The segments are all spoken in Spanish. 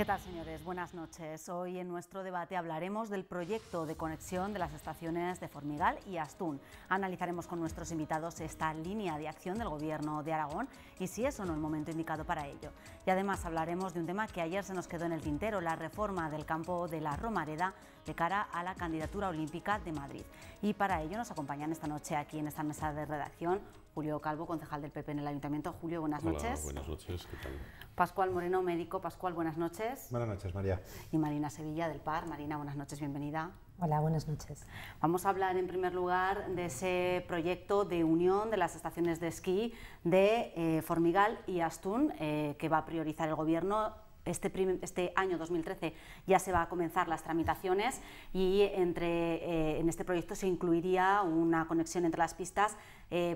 ¿Qué tal, señores? Buenas noches. Hoy en nuestro debate hablaremos del proyecto de conexión de las estaciones de Formigal y Astún. Analizaremos con nuestros invitados esta línea de acción del Gobierno de Aragón y si es o no el momento indicado para ello. Y además hablaremos de un tema que ayer se nos quedó en el tintero, la reforma del campo de la Romareda de cara a la candidatura olímpica de Madrid. Y para ello nos acompañan esta noche aquí en esta mesa de redacción Julio Calvo, concejal del PP en el Ayuntamiento. Julio, buenas noches. Hola, buenas noches, ¿qué tal? Pascual Moreno, médico. Pascual, buenas noches. Buenas noches, María. Y Marina Sevilla, del PAR. Marina, buenas noches, bienvenida. Hola, buenas noches. Vamos a hablar en primer lugar de ese proyecto de unión de las estaciones de esquí de Formigal y Astún, que va a priorizar el Gobierno. Este año 2013 ya se va a comenzar las tramitaciones y en este proyecto se incluiría una conexión entre las pistas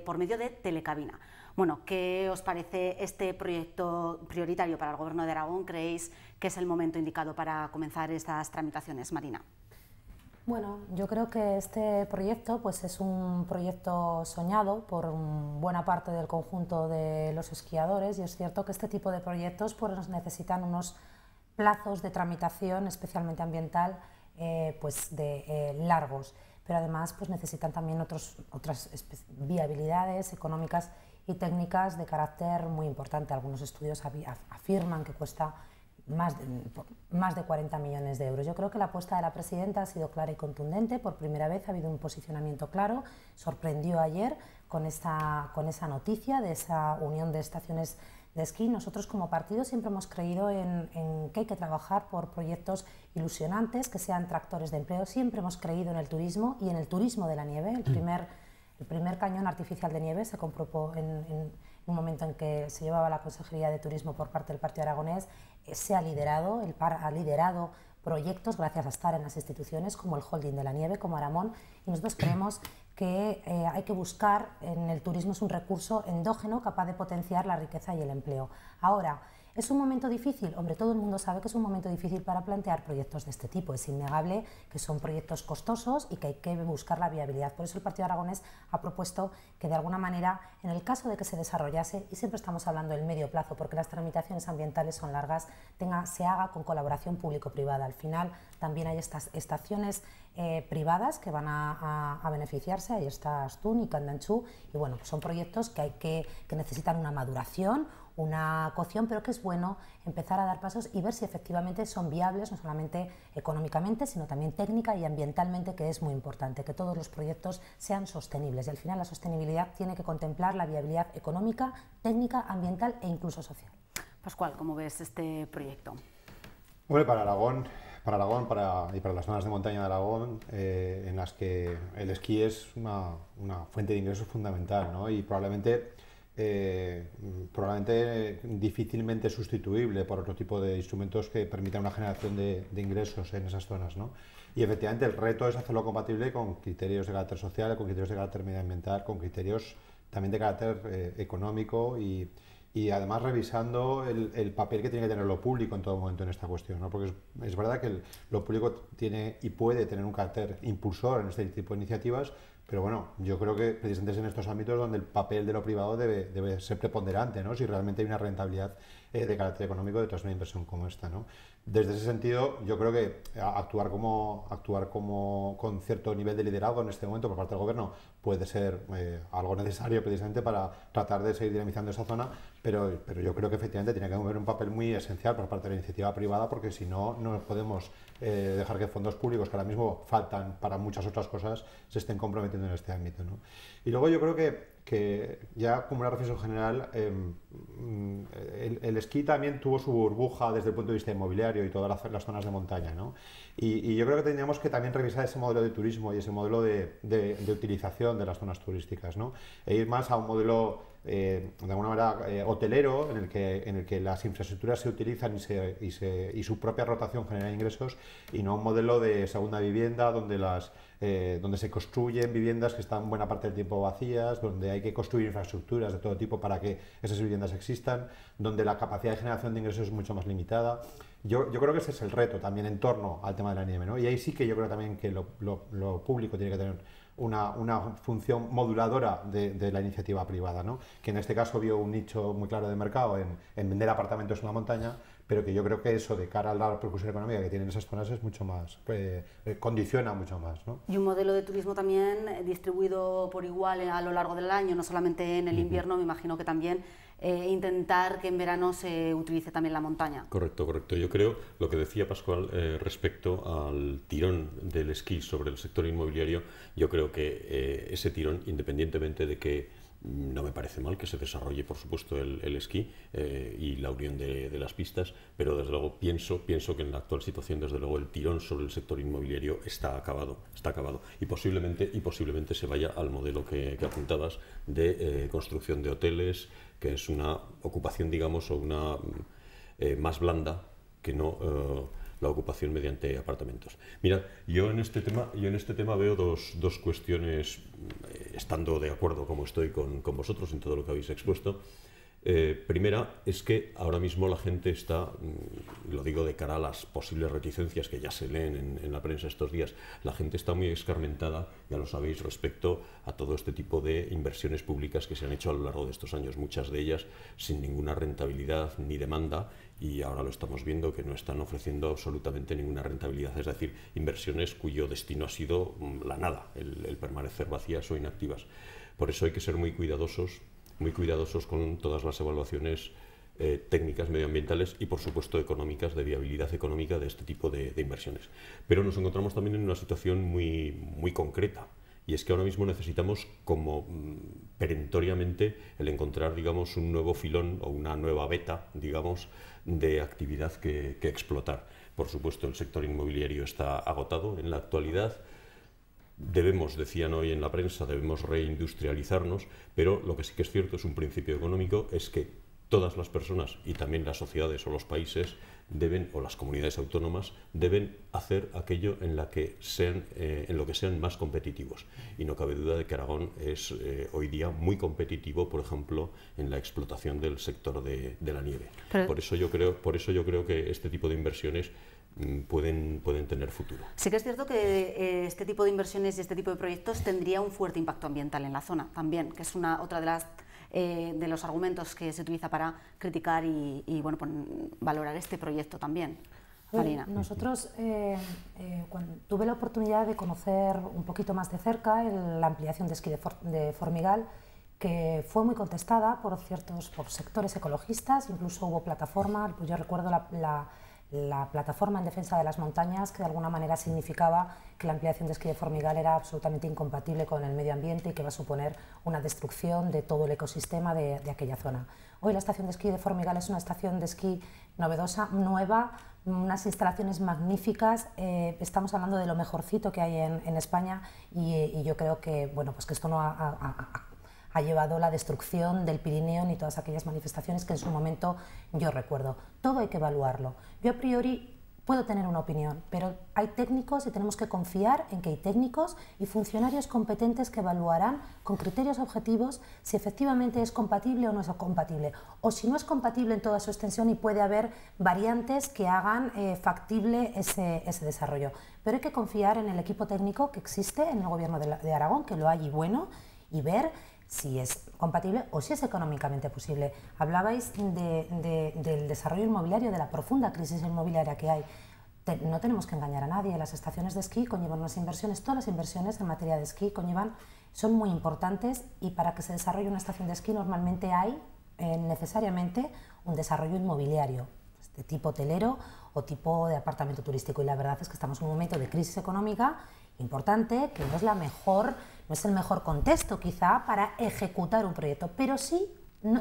por medio de telecabina. Bueno, ¿qué os parece este proyecto prioritario para el Gobierno de Aragón? ¿Creéis que es el momento indicado para comenzar estas tramitaciones, Marina? Bueno, yo creo que este proyecto pues es un proyecto soñado por buena parte del conjunto de los esquiadores y es cierto que este tipo de proyectos pues necesitan unos plazos de tramitación, especialmente ambiental, largos, pero además pues necesitan también otras viabilidades económicas y técnicas de carácter muy importante. Algunos estudios afirman que cuesta más de 40 millones de euros. Yo creo que la apuesta de la presidenta ha sido clara y contundente. Por primera vez ha habido un posicionamiento claro. Sorprendió ayer con esa noticia de esa unión de estaciones de esquí. Nosotros como partido siempre hemos creído en que hay que trabajar por proyectos ilusionantes, que sean tractores de empleo. Siempre hemos creído en el turismo y en el turismo de la nieve. El primer cañón artificial de nieve se compró en un momento en que se llevaba la Consejería de Turismo por parte del Partido Aragonés. Se ha liderado, el PAR ha liderado proyectos gracias a estar en las instituciones como el Holding de la Nieve, como Aramón, y nosotros creemos que hay que buscar en el turismo, es un recurso endógeno capaz de potenciar la riqueza y el empleo. Ahora, ¿es un momento difícil? Hombre, todo el mundo sabe que es un momento difícil para plantear proyectos de este tipo. Es innegable que son proyectos costosos y que hay que buscar la viabilidad. Por eso el Partido Aragonés ha propuesto que de alguna manera, en el caso de que se desarrollase, y siempre estamos hablando del medio plazo porque las tramitaciones ambientales son largas, se haga con colaboración público-privada. Al final también hay estas estaciones privadas que van a beneficiarse, ahí está Astún y Candanchú, y bueno, pues son proyectos que necesitan una maduración, una cocción, pero que es bueno empezar a dar pasos y ver si efectivamente son viables, no solamente económicamente, sino también técnica y ambientalmente, que es muy importante, que todos los proyectos sean sostenibles. Y al final la sostenibilidad tiene que contemplar la viabilidad económica, técnica, ambiental e incluso social. Pascual, ¿cómo ves este proyecto? Hombre, para Aragón y para las zonas de montaña de Aragón, en las que el esquí es una fuente de ingresos fundamental, ¿no? Y probablemente difícilmente sustituible por otro tipo de instrumentos que permitan una generación de ingresos en esas zonas, ¿no? Y efectivamente el reto es hacerlo compatible con criterios de carácter social, con criterios de carácter medioambiental, con criterios también de carácter económico y además revisando el papel que tiene que tener lo público en todo momento en esta cuestión, ¿no? Porque es verdad que lo público tiene y puede tener un carácter impulsor en este tipo de iniciativas, pero bueno, yo creo que precisamente es en estos ámbitos donde el papel de lo privado debe ser preponderante, ¿no? Si realmente hay una rentabilidad de carácter económico detrás de una inversión como esta, ¿no? Desde ese sentido, yo creo que actuar con cierto nivel de liderazgo en este momento por parte del Gobierno puede ser algo necesario precisamente para tratar de seguir dinamizando esa zona, pero yo creo que efectivamente tiene que haber un papel muy esencial por parte de la iniciativa privada, porque si no, no podemos dejar que fondos públicos, que ahora mismo faltan para muchas otras cosas, se estén comprometiendo en este ámbito, ¿no? Y luego yo creo que ya como una reflexión general, el esquí también tuvo su burbuja desde el punto de vista inmobiliario y todas las zonas de montaña, ¿no? Y yo creo que tendríamos que también revisar ese modelo de turismo y ese modelo de utilización de las zonas turísticas, ¿no? E ir más a un modelo de alguna manera hotelero, en el que las infraestructuras se utilizan y su propia rotación genera ingresos, y no un modelo de segunda vivienda donde se construyen viviendas que están buena parte del tiempo vacías, donde hay que construir infraestructuras de todo tipo para que esas viviendas existan, donde la capacidad de generación de ingresos es mucho más limitada. Yo creo que ese es el reto también en torno al tema de la nieve, ¿no? Y ahí sí que yo creo también que lo público tiene que tener una función moduladora de la iniciativa privada, ¿no? Que en este caso vio un nicho muy claro de mercado en vender apartamentos en la montaña, pero que yo creo que eso de cara a la repercusión económica que tienen esas zonas es mucho más, condiciona mucho más, ¿no? Y un modelo de turismo también distribuido por igual a lo largo del año, no solamente en el invierno, me imagino que también intentar que en verano se utilice también la montaña. Correcto, correcto. Yo creo, lo que decía Pascual respecto al tirón del esquí sobre el sector inmobiliario, yo creo que ese tirón, independientemente de que no me parece mal que se desarrolle, por supuesto, el esquí y la unión de las pistas, pero desde luego pienso que en la actual situación, desde luego, el tirón sobre el sector inmobiliario está acabado, y posiblemente se vaya al modelo que apuntabas de construcción de hoteles, que es una ocupación, digamos, o una más blanda que no la ocupación mediante apartamentos. Mirad, yo en este tema veo dos cuestiones, estando de acuerdo como estoy con vosotros en todo lo que habéis expuesto. Primera es que ahora mismo la gente está, lo digo de cara a las posibles reticencias que ya se leen en la prensa estos días, la gente está muy escarmentada, ya lo sabéis, respecto a todo este tipo de inversiones públicas que se han hecho a lo largo de estos años, muchas de ellas sin ninguna rentabilidad ni demanda, y ahora lo estamos viendo que no están ofreciendo absolutamente ninguna rentabilidad, es decir, inversiones cuyo destino ha sido la nada, el permanecer vacías o inactivas. Por eso hay que ser muy cuidadosos con todas las evaluaciones técnicas medioambientales y, por supuesto, económicas, de viabilidad económica de este tipo de inversiones. Pero nos encontramos también en una situación muy concreta, y es que ahora mismo necesitamos como perentoriamente el encontrar, digamos, un nuevo filón o una nueva veta, digamos, de actividad que explotar. Por supuesto, el sector inmobiliario está agotado en la actualidad. Decían hoy en la prensa, debemos reindustrializarnos, pero lo que sí que es cierto, es un principio económico, es que todas las personas y también las sociedades o los países deben, o las comunidades autónomas, deben hacer aquello en lo que sean más competitivos. Y no cabe duda de que Aragón es hoy día muy competitivo, por ejemplo, en la explotación del sector de la nieve. Por eso yo creo que este tipo de inversiones pueden tener futuro. Sí que es cierto que este tipo de inversiones y este tipo de proyectos tendría un fuerte impacto ambiental en la zona también, que es otra de los argumentos que se utiliza para criticar y bueno, valorar este proyecto también. Marina. Nosotros, cuando tuve la oportunidad de conocer un poquito más de cerca la ampliación de esquí de Formigal, que fue muy contestada por sectores ecologistas, incluso hubo plataforma, pues yo recuerdo la plataforma en defensa de las montañas, que de alguna manera significaba que la ampliación de esquí de Formigal era absolutamente incompatible con el medio ambiente y que va a suponer una destrucción de todo el ecosistema de aquella zona. Hoy la estación de esquí de Formigal es una estación de esquí novedosa, nueva, unas instalaciones magníficas, estamos hablando de lo mejorcito que hay en España, y yo creo que, bueno, pues que esto no ha llevado la destrucción del Pirineo ni todas aquellas manifestaciones que en su momento yo recuerdo. Todo hay que evaluarlo. Yo a priori puedo tener una opinión, pero hay técnicos y tenemos que confiar en que hay técnicos y funcionarios competentes que evaluarán con criterios objetivos si efectivamente es compatible o no es compatible, o si no es compatible en toda su extensión y puede haber variantes que hagan factible ese desarrollo. Pero hay que confiar en el equipo técnico que existe en el Gobierno de Aragón, que lo hay y bueno, y ver si es compatible o si es económicamente posible. Hablabais del desarrollo inmobiliario, de la profunda crisis inmobiliaria que hay. No tenemos que engañar a nadie. Las estaciones de esquí conllevan unas inversiones, todas las inversiones en materia de esquí son muy importantes, y para que se desarrolle una estación de esquí normalmente hay necesariamente un desarrollo inmobiliario, de tipo hotelero o tipo de apartamento turístico, y la verdad es que estamos en un momento de crisis económica importante, que no es el mejor contexto quizá para ejecutar un proyecto, pero sí,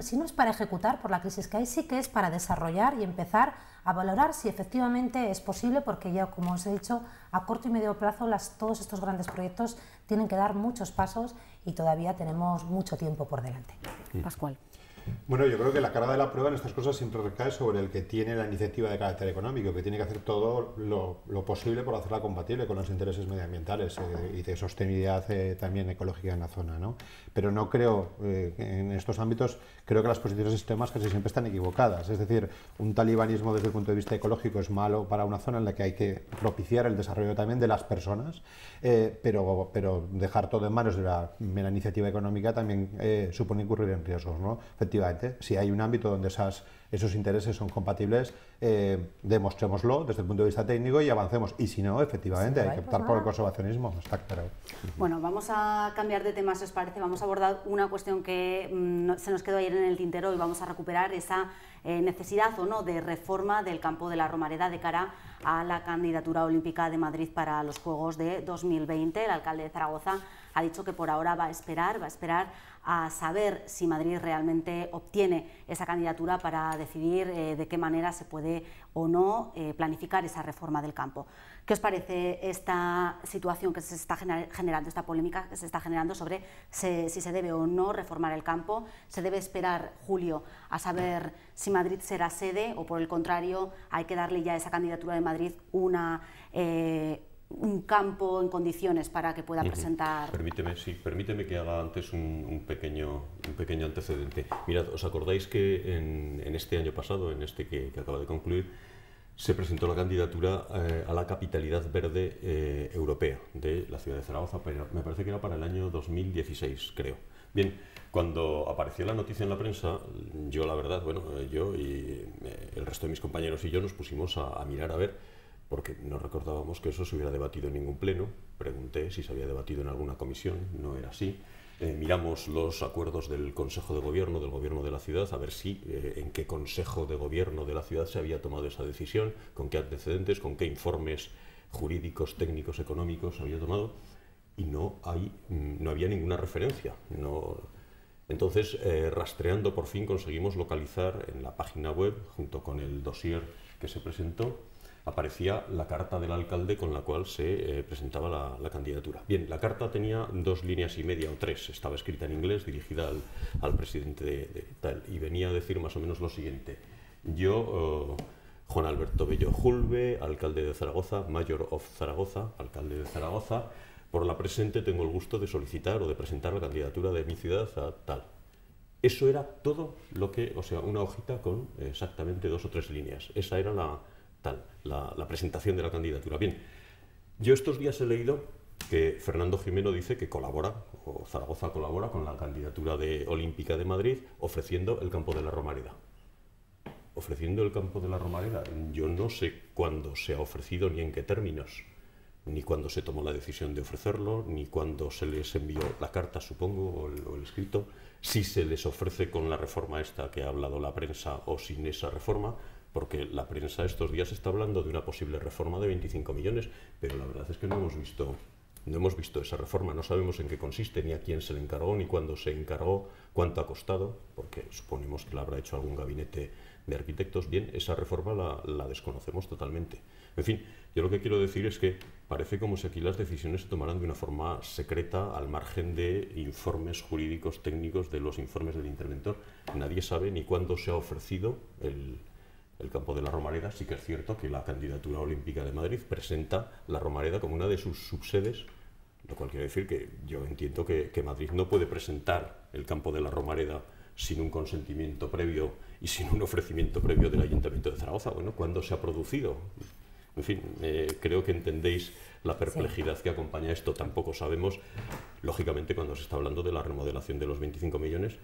si no es para ejecutar por la crisis que hay, sí que es para desarrollar y empezar a valorar si efectivamente es posible, porque ya, como os he dicho, a corto y medio plazo todos estos grandes proyectos tienen que dar muchos pasos y todavía tenemos mucho tiempo por delante. Pascual. Bueno, yo creo que la carga de la prueba en estas cosas siempre recae sobre el que tiene la iniciativa de carácter económico, que tiene que hacer todo lo posible por hacerla compatible con los intereses medioambientales y de sostenibilidad también ecológica en la zona, ¿no? Pero no creo, en estos ámbitos, creo que las posiciones extremas casi siempre están equivocadas. Es decir, un talibanismo desde el punto de vista ecológico es malo para una zona en la que hay que propiciar el desarrollo también de las personas, pero dejar todo en manos de la mera iniciativa económica también supone incurrir en riesgos, ¿no? Efectivamente, si hay un ámbito donde esas esos intereses son compatibles, demostrémoslo desde el punto de vista técnico y avancemos. Y si no, efectivamente, hay que optar por el conservacionismo, está claro. Bueno, vamos a cambiar de tema, si os parece. Vamos a abordar una cuestión que se nos quedó ayer en el tintero y vamos a recuperar esa necesidad o no de reforma del campo de la Romareda de cara a la candidatura olímpica de Madrid para los Juegos de 2020. El alcalde de Zaragoza ha dicho que por ahora va a esperar a saber si Madrid realmente obtiene esa candidatura para decidir de qué manera se puede o no planificar esa reforma del campo. ¿Qué os parece esta situación que se está generando, esta polémica que se está generando sobre si se debe o no reformar el campo? ¿Se debe esperar, Julio, a saber si Madrid será sede o, por el contrario, hay que darle ya a esa candidatura de Madrid un campo en condiciones para que pueda presentar? Permíteme que haga antes un pequeño antecedente. Mirad, ¿os acordáis que en este año pasado, en este que acaba de concluir, se presentó la candidatura a la capitalidad verde europea de la ciudad de Zaragoza? Pero me parece que era para el año 2016, creo. Bien, cuando apareció la noticia en la prensa, yo la verdad, yo y el resto de mis compañeros y yo nos pusimos a mirar a ver, porque no recordábamos que eso se hubiera debatido en ningún pleno. Pregunté si se había debatido en alguna comisión, no era así. Miramos los acuerdos del Consejo de Gobierno, del Gobierno de la ciudad, a ver si en qué Consejo de Gobierno de la ciudad se había tomado esa decisión, con qué antecedentes, con qué informes jurídicos, técnicos, económicos se había tomado, y no había ninguna referencia. Entonces, rastreando, por fin conseguimos localizar en la página web, junto con el dossier que se presentó, aparecía la carta del alcalde con la cual se presentaba la candidatura. Bien, la carta tenía 2 líneas y media o 3, estaba escrita en inglés, dirigida al presidente de tal, y venía a decir más o menos lo siguiente: yo, Juan Alberto Bello Julve, alcalde de Zaragoza, Mayor of Zaragoza, alcalde de Zaragoza, por la presente tengo el gusto de solicitar o de presentar la candidatura de mi ciudad a tal. Eso era todo lo que, o sea, una hojita con exactamente 2 o 3 líneas. Esa era la presentación de la candidatura. Bien, yo estos días he leído que Fernando Jimeno dice que colabora, o Zaragoza colabora con la candidatura olímpica de Madrid, ofreciendo el campo de la Romareda. Ofreciendo el campo de la Romareda. Yo no sé cuándo se ha ofrecido ni en qué términos, ni cuándo se tomó la decisión de ofrecerlo, ni cuándo se les envió la carta, supongo, o el escrito, si se les ofrece con la reforma esta que ha hablado la prensa o sin esa reforma, porque la prensa estos días está hablando de una posible reforma de 25 millones, pero la verdad es que no hemos visto esa reforma, no sabemos en qué consiste, ni a quién se le encargó, ni cuándo se encargó, cuánto ha costado, porque suponemos que la habrá hecho algún gabinete de arquitectos. Bien, esa reforma la desconocemos totalmente. En fin, yo lo que quiero decir es que parece como si aquí las decisiones se tomaran de una forma secreta, al margen de informes jurídicos técnicos, de los informes del interventor. Nadie sabe ni cuándo se ha ofrecido el campo de la Romareda. Sí que es cierto que la candidatura olímpica de Madrid presenta la Romareda como una de sus subsedes, lo cual quiere decir que yo entiendo que Madrid no puede presentar el campo de la Romareda sin un consentimiento previo y sin un ofrecimiento previo del Ayuntamiento de Zaragoza. Bueno, ¿cuándo se ha producido? En fin, creo que entendéis la perplejidad que acompaña esto. Tampoco sabemos, lógicamente, cuando se está hablando de la remodelación de los 25 millones,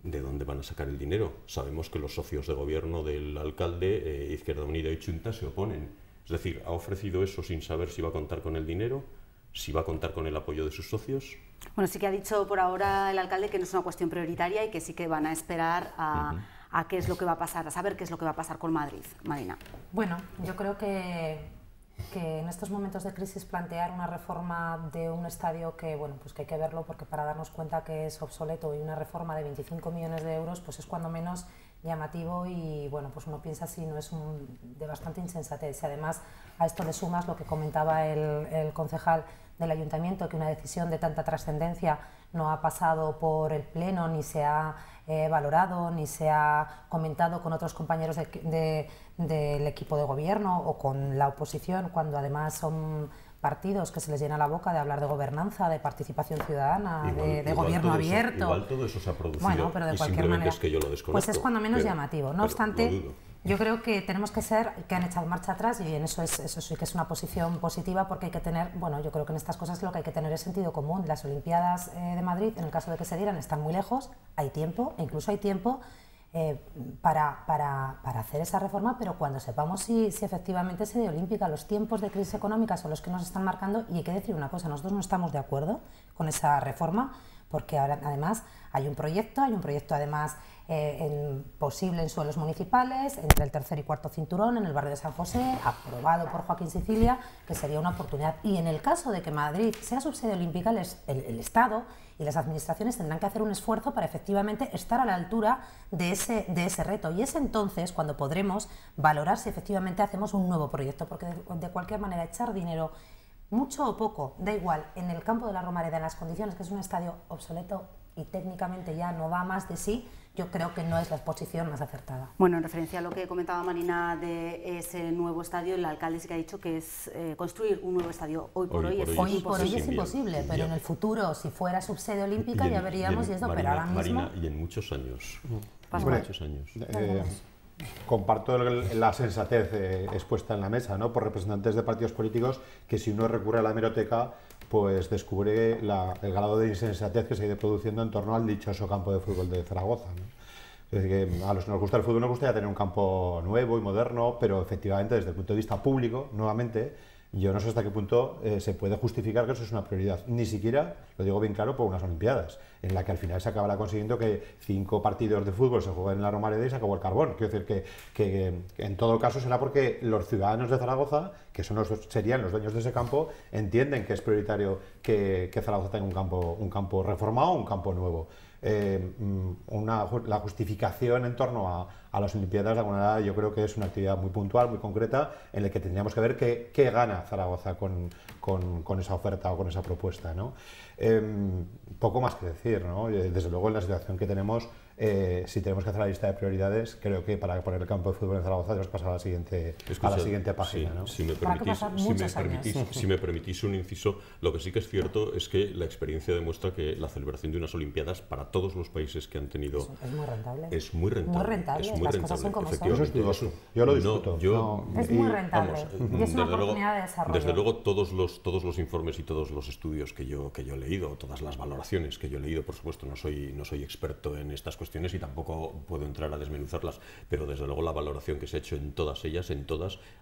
¿de dónde van a sacar el dinero? Sabemos que los socios de gobierno del alcalde, Izquierda Unida y Chunta, se oponen. Es decir, ¿ha ofrecido eso sin saber si va a contar con el dinero? ¿Si va a contar con el apoyo de sus socios? Bueno, sí que ha dicho por ahora el alcalde que no es una cuestión prioritaria y que sí que van a esperar a qué es lo que va a pasar, a saber qué es lo que va a pasar con Madrid. Marina. Bueno, yo creo que en estos momentos de crisis plantear una reforma de un estadio que, bueno, pues que hay que verlo, porque para darnos cuenta que es obsoleto, y una reforma de 25 millones de euros, pues es cuando menos llamativo, y bueno, pues uno piensa si no es de bastante insensatez. Y además a esto le sumas lo que comentaba el concejal del ayuntamiento, que una decisión de tanta trascendencia no ha pasado por el pleno, ni se ha valorado, ni se ha comentado con otros compañeros del equipo de gobierno o con la oposición, cuando además son partidos que se les llena la boca de hablar de gobernanza, de participación ciudadana, de gobierno abierto. Igual todo eso se ha producido, bueno, pero de cualquier manera, es que yo lo desconozco. Pues es cuando menos llamativo. No obstante, yo creo que tenemos que han echado marcha atrás, y en eso sí que es una posición positiva, porque hay que tener, bueno, yo creo que en estas cosas lo que hay que tener es sentido común. Las Olimpiadas de Madrid, en el caso de que se dieran, están muy lejos, hay tiempo, e incluso hay tiempo para hacer esa reforma, pero cuando sepamos si efectivamente es sede olímpica. Los tiempos de crisis económica son los que nos están marcando, y hay que decir una cosa, nosotros no estamos de acuerdo con esa reforma, porque ahora, además hay un proyecto además posible en suelos municipales, entre el tercer y cuarto cinturón, en el barrio de San José, aprobado por Joaquín Sicilia, que sería una oportunidad. Y en el caso de que Madrid sea subsede olímpica, el Estado y las administraciones tendrán que hacer un esfuerzo para efectivamente estar a la altura de ese reto. Y es entonces cuando podremos valorar si efectivamente hacemos un nuevo proyecto, porque de cualquier manera echar dinero, mucho o poco, da igual, en el campo de la Romareda, en las condiciones que es un estadio obsoleto y técnicamente ya no da más de sí, yo creo que no es la exposición más acertada. Bueno, en referencia a lo que comentaba Marina de ese nuevo estadio, el alcalde sí que ha dicho que es construir un nuevo estadio hoy por hoy es imposible, pero en el futuro, si fuera subsede olímpica, ya veríamos y esto, pero ahora mismo... Marina, y en muchos años. Comparto la sensatez expuesta en la mesa, ¿no?, por representantes de partidos políticos, que si uno recurre a la hemeroteca, pues descubre el grado de insensatez que se ha ido produciendo en torno al dichoso campo de fútbol de Zaragoza, ¿no? Es decir, que a los que nos gusta el fútbol nos gustaría tener un campo nuevo y moderno, pero efectivamente desde el punto de vista público, nuevamente, yo no sé hasta qué punto se puede justificar que eso es una prioridad. Ni siquiera, lo digo bien claro, por unas Olimpiadas, en la que al final se acabará consiguiendo que 5 partidos de fútbol se jueguen en la Romareda y se acabó el carbón. Quiero decir que en todo caso será porque los ciudadanos de Zaragoza, que serían los dueños de ese campo, entienden que es prioritario que Zaragoza tenga un campo reformado, un campo nuevo. La justificación en torno a las Olimpiadas, de alguna manera, yo creo que es una actividad muy puntual, muy concreta, en la que tendríamos que ver qué gana Zaragoza con esa oferta o con esa propuesta, ¿no? Poco más que decir, ¿no? Desde luego, en la situación que tenemos, si tenemos que hacer la lista de prioridades, creo que para poner el campo de fútbol en Zaragoza tenemos que pasar a la siguiente página, ¿no? Si me permitís un inciso, lo que sí que es cierto es que la experiencia demuestra que la celebración de unas Olimpiadas para todos los países que han tenido es muy rentable. Es muy rentable. Muy rentable. Es muy Las rentable, cosas son como efectivamente. son. Yo lo discuto. Es muy rentable. Y es una oportunidad de desarrollo. Desde luego, todos los informes y todos los estudios que yo he leído, todas las valoraciones que yo he leído, por supuesto, no soy experto en estas cuestiones y tampoco puedo entrar a desmenuzarlas, pero desde luego la valoración que se ha hecho en todas ellas,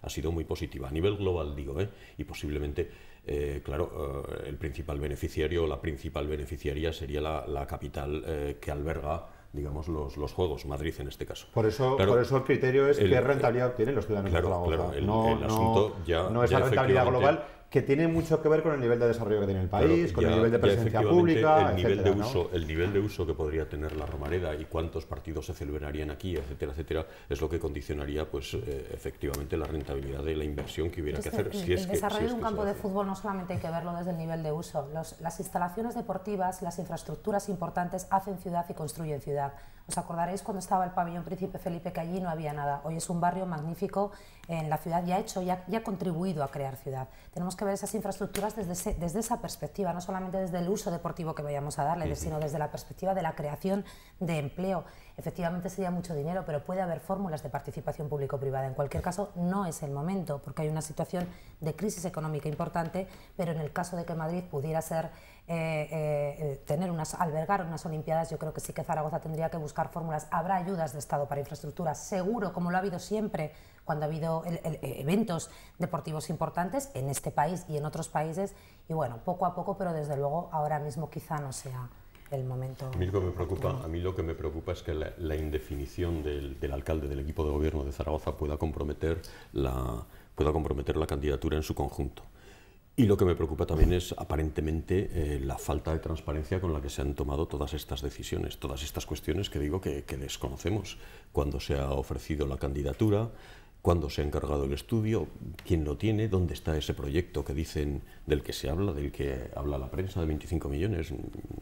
ha sido muy positiva. A nivel global, digo, y posiblemente, el principal beneficiario o la principal beneficiaria sería la capital que alberga, digamos, los Juegos, Madrid en este caso. Por eso el criterio es qué rentabilidad obtienen los ciudadanos de Zaragoza. Claro, el asunto no esa rentabilidad global, que tiene mucho que ver con el nivel de desarrollo que tiene el país, con el nivel de presencia pública, el nivel de uso que podría tener la Romareda y cuántos partidos se celebrarían aquí, etcétera, etcétera, es lo que condicionaría, pues, efectivamente, la rentabilidad de la inversión que hubiera que hacer. El desarrollo de un campo de fútbol no solamente hay que verlo desde el nivel de uso. Las instalaciones deportivas, las infraestructuras importantes hacen ciudad y construyen ciudad. Os acordaréis cuando estaba el pabellón Príncipe Felipe, que allí no había nada. Hoy es un barrio magnífico en la ciudad y ha contribuido a crear ciudad. Tenemos que ver esas infraestructuras desde esa perspectiva, no solamente desde el uso deportivo que vayamos a darle, sino desde la perspectiva de la creación de empleo. Efectivamente sería mucho dinero, pero puede haber fórmulas de participación público-privada. En cualquier caso, no es el momento, porque hay una situación de crisis económica importante, pero en el caso de que Madrid pudiera ser albergar unas Olimpiadas, yo creo que sí que Zaragoza tendría que buscar fórmulas. Habrá ayudas de Estado para infraestructuras, seguro, como lo ha habido siempre cuando ha habido eventos deportivos importantes en este país y en otros países, y bueno, poco a poco, pero desde luego ahora mismo quizá no sea el momento. A mí lo que me preocupa es que la indefinición del alcalde del equipo de gobierno de Zaragoza pueda comprometer la candidatura en su conjunto. Y lo que me preocupa también es, aparentemente, la falta de transparencia con la que se han tomado todas estas decisiones, todas estas cuestiones que digo que desconocemos. Cuándo se ha ofrecido la candidatura, cuándo se ha encargado el estudio, quién lo tiene, dónde está ese proyecto que dicen, del que se habla, del que habla la prensa, de 25 millones,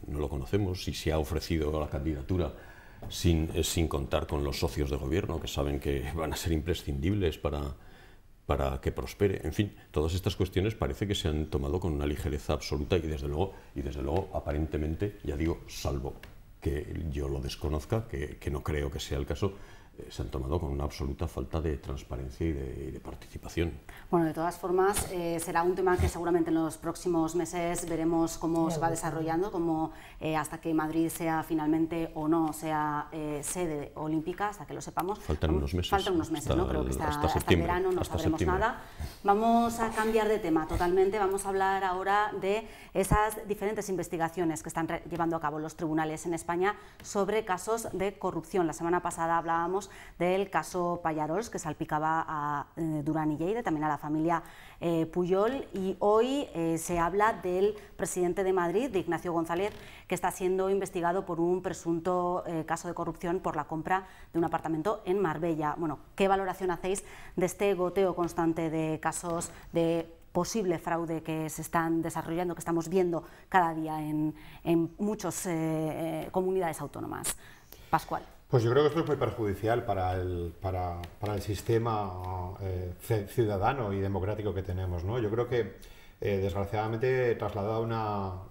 no lo conocemos. Si se ha ofrecido la candidatura sin contar con los socios de gobierno, que saben que van a ser imprescindibles para que prospere. En fin, todas estas cuestiones parece que se han tomado con una ligereza absoluta y desde luego aparentemente, ya digo, salvo que yo lo desconozca, que no creo que sea el caso, se han tomado con una absoluta falta de transparencia y de participación. Bueno, de todas formas, será un tema que seguramente en los próximos meses veremos cómo se va desarrollando, cómo hasta que Madrid sea finalmente o no sea sede olímpica, hasta que lo sepamos. Faltan unos meses. Faltan unos meses, ¿no? Creo que hasta el verano no sabremos septiembre. nada. Vamos a cambiar de tema totalmente, vamos a hablar ahora de esas diferentes investigaciones que están llevando a cabo los tribunales en España sobre casos de corrupción. La semana pasada hablábamos del caso Pallarols, que salpicaba a Duran y Lleida, también a la familia Pujol, y hoy se habla del presidente de Madrid, de Ignacio González, que está siendo investigado por un presunto caso de corrupción por la compra de un apartamento en Marbella. Bueno, ¿qué valoración hacéis de este goteo constante de casos de posible fraude que se están desarrollando, que estamos viendo cada día en muchas comunidades autónomas? Pascual. Pues yo creo que esto es muy perjudicial para el sistema ciudadano y democrático que tenemos, ¿no? Yo creo que desgraciadamente traslada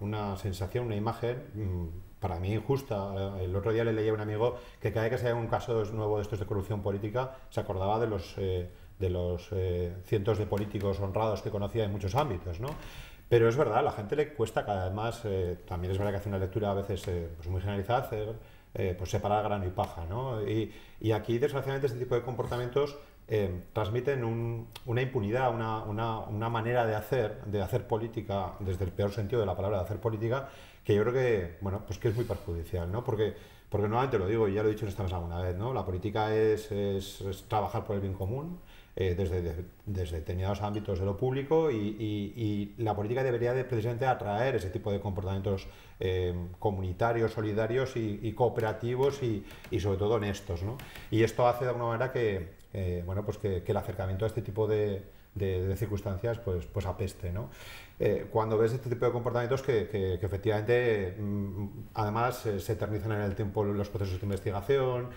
una sensación, una imagen para mí injusta. El otro día le leía a un amigo que cada vez que se haya un caso nuevo de estos de corrupción política se acordaba de los cientos de políticos honrados que conocía en muchos ámbitos, ¿no? Pero es verdad, a la gente le cuesta cada vez más, también es verdad que hace una lectura a veces pues muy generalizada, pues separar grano y paja, ¿no? Y aquí, desgraciadamente, este tipo de comportamientos transmiten una impunidad, una manera de hacer política, desde el peor sentido de la palabra, de hacer política, que yo creo que, bueno, pues que es muy perjudicial, ¿no? Porque nuevamente lo digo, y ya lo he dicho en esta mesa alguna vez, ¿no? La política es trabajar por el bien común, desde determinados ámbitos de lo público, y la política debería precisamente atraer ese tipo de comportamientos comunitarios, solidarios y cooperativos y sobre todo honestos, ¿no? Y esto hace de alguna manera que el acercamiento a este tipo de circunstancias pues apeste, ¿no? Cuando ves este tipo de comportamientos que efectivamente además se eternizan en el tiempo los procesos de investigación,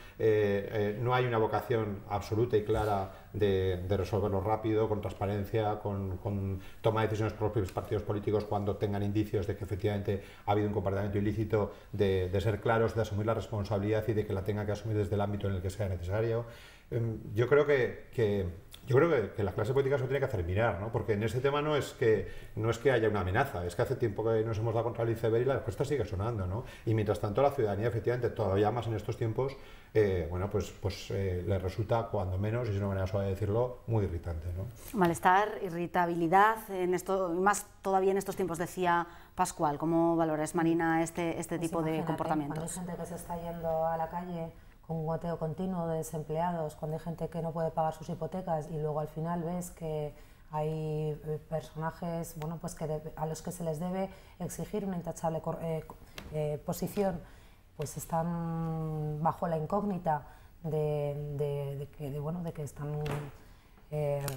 no hay una vocación absoluta y clara de resolverlo rápido, con transparencia, con toma de decisiones por los propios partidos políticos cuando tengan indicios de que efectivamente ha habido un comportamiento ilícito, de ser claros, de asumir la responsabilidad y de que la tenga que asumir desde el ámbito en el que sea necesario. Yo creo que la clase política se lo tiene que hacer mirar, ¿no? Porque en este tema no es que haya una amenaza, es que hace tiempo que nos hemos dado contra el iceberg y la respuesta sigue sonando, ¿no? Y mientras tanto la ciudadanía, efectivamente, todavía más en estos tiempos, le resulta, cuando menos, y es una manera suave de decirlo, muy irritante, ¿no? Malestar, irritabilidad, en esto, más todavía en estos tiempos, decía Pascual. ¿Cómo valoras, Marina, este Pues tipo de comportamientos? Cuando hay gente que se está yendo a la calle con un goteo continuo de desempleados, cuando hay gente que no puede pagar sus hipotecas y luego al final ves que hay personajes, bueno, pues a los que se les debe exigir una intachable posición, pues están bajo la incógnita de que están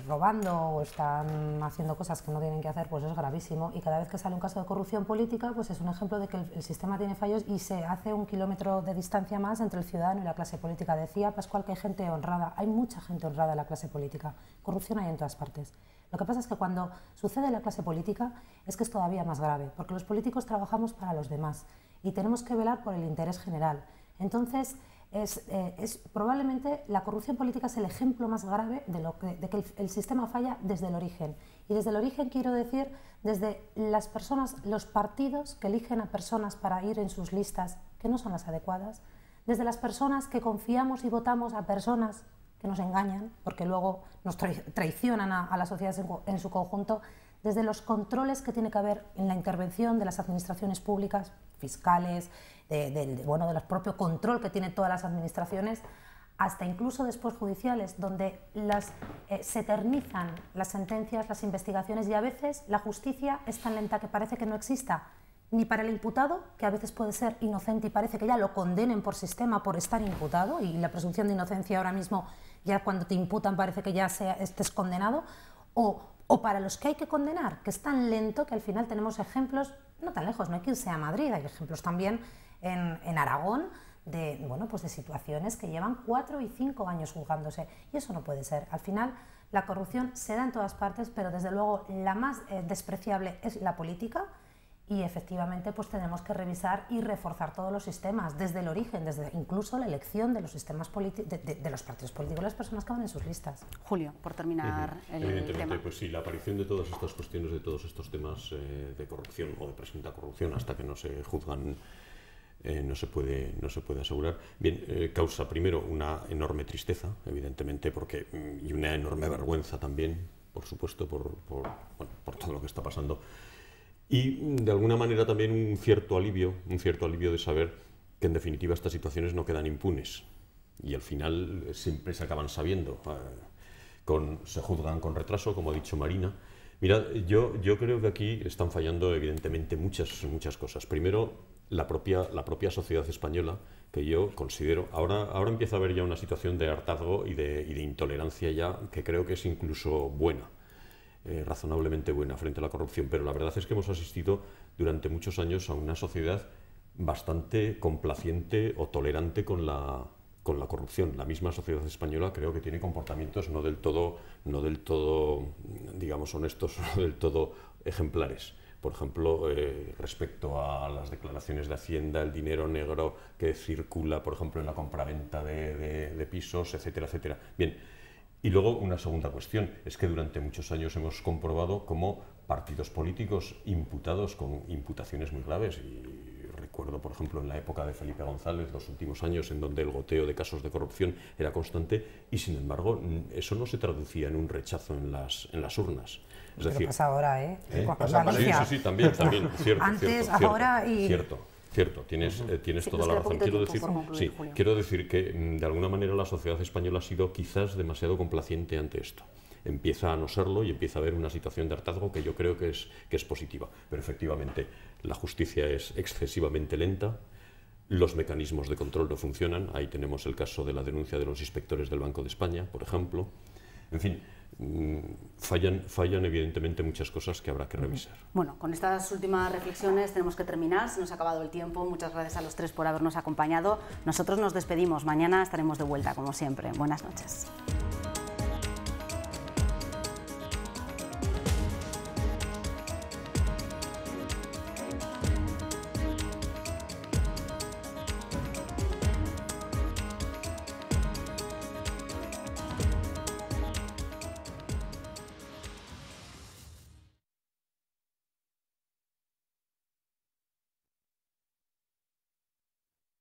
robando o están haciendo cosas que no tienen que hacer, pues es gravísimo. Y cada vez que sale un caso de corrupción política, pues es un ejemplo de que el sistema tiene fallos y se hace un kilómetro de distancia más entre el ciudadano y la clase política. Decía Pascual que hay gente honrada, hay mucha gente honrada en la clase política, corrupción hay en todas partes. Lo que pasa es que cuando sucede en la clase política es que es todavía más grave, porque los políticos trabajamos para los demás y tenemos que velar por el interés general. Entonces, probablemente la corrupción política es el ejemplo más grave de que el sistema falla desde el origen. Y desde el origen quiero decir desde las personas, los partidos que eligen a personas para ir en sus listas que no son las adecuadas, desde las personas que confiamos y votamos a personas que nos engañan porque luego nos traicionan a la sociedad en su conjunto, desde los controles que tiene que haber en la intervención de las administraciones públicas, fiscales, del propio control que tienen todas las administraciones, hasta incluso después judiciales, donde se eternizan las sentencias, las investigaciones, y a veces la justicia es tan lenta que parece que no exista ni para el imputado, que a veces puede ser inocente y parece que ya lo condenen por sistema por estar imputado, y la presunción de inocencia ahora mismo, ya cuando te imputan parece que ya estés condenado, o para los que hay que condenar, que es tan lento que al final tenemos ejemplos, no tan lejos, no hay que irse a Madrid, hay ejemplos también en Aragón de situaciones que llevan 4 y 5 años juzgándose, y eso no puede ser. Al final la corrupción se da en todas partes, pero desde luego la más despreciable es la política, y efectivamente pues tenemos que revisar y reforzar todos los sistemas desde el origen, desde incluso la elección de los sistemas de los partidos políticos, las personas que van en sus listas. Julio, por terminar el tema. Pues sí, la aparición de todas estas cuestiones, de todos estos temas de corrupción o de presunta corrupción, hasta que no se juzgan, no se puede asegurar. Bien, causa primero una enorme tristeza, evidentemente, y una enorme vergüenza también, por supuesto, por todo lo que está pasando. Y de alguna manera también un cierto alivio de saber que en definitiva estas situaciones no quedan impunes y al final siempre se acaban sabiendo, se juzgan con retraso, como ha dicho Marina. Mirad, yo creo que aquí están fallando evidentemente muchas cosas. Primero, la propia sociedad española, que yo considero, ahora empieza a haber ya una situación de hartazgo y de intolerancia ya que creo que es incluso buena. Razonablemente buena frente a la corrupción, pero la verdad es que hemos asistido durante muchos años a una sociedad bastante complaciente o tolerante con la corrupción. La misma sociedad española creo que tiene comportamientos no del todo, digamos, honestos, no del todo ejemplares. Por ejemplo, respecto a las declaraciones de Hacienda, el dinero negro que circula, por ejemplo, en la compraventa de pisos, etcétera, etcétera. Bien. Y luego una segunda cuestión, es que durante muchos años hemos comprobado cómo partidos políticos imputados con imputaciones muy graves, y recuerdo por ejemplo en la época de Felipe González, los últimos años en donde el goteo de casos de corrupción era constante y sin embargo eso no se traducía en un rechazo en las urnas. Es decir, pasa ahora, ¿eh? Sí, también, cierto. Antes, ahora y... Cierto, tienes toda la razón. Quiero decir que de alguna manera la sociedad española ha sido quizás demasiado complaciente ante esto. Empieza a no serlo y empieza a haber una situación de hartazgo que yo creo que es positiva. Pero efectivamente la justicia es excesivamente lenta, los mecanismos de control no funcionan. Ahí tenemos el caso de la denuncia de los inspectores del Banco de España, por ejemplo. En fin, fallan evidentemente muchas cosas que habrá que revisar. Bueno, con estas últimas reflexiones tenemos que terminar, se nos ha acabado el tiempo. Muchas gracias a los tres por habernos acompañado. Nosotros nos despedimos, mañana estaremos de vuelta como siempre. Buenas noches.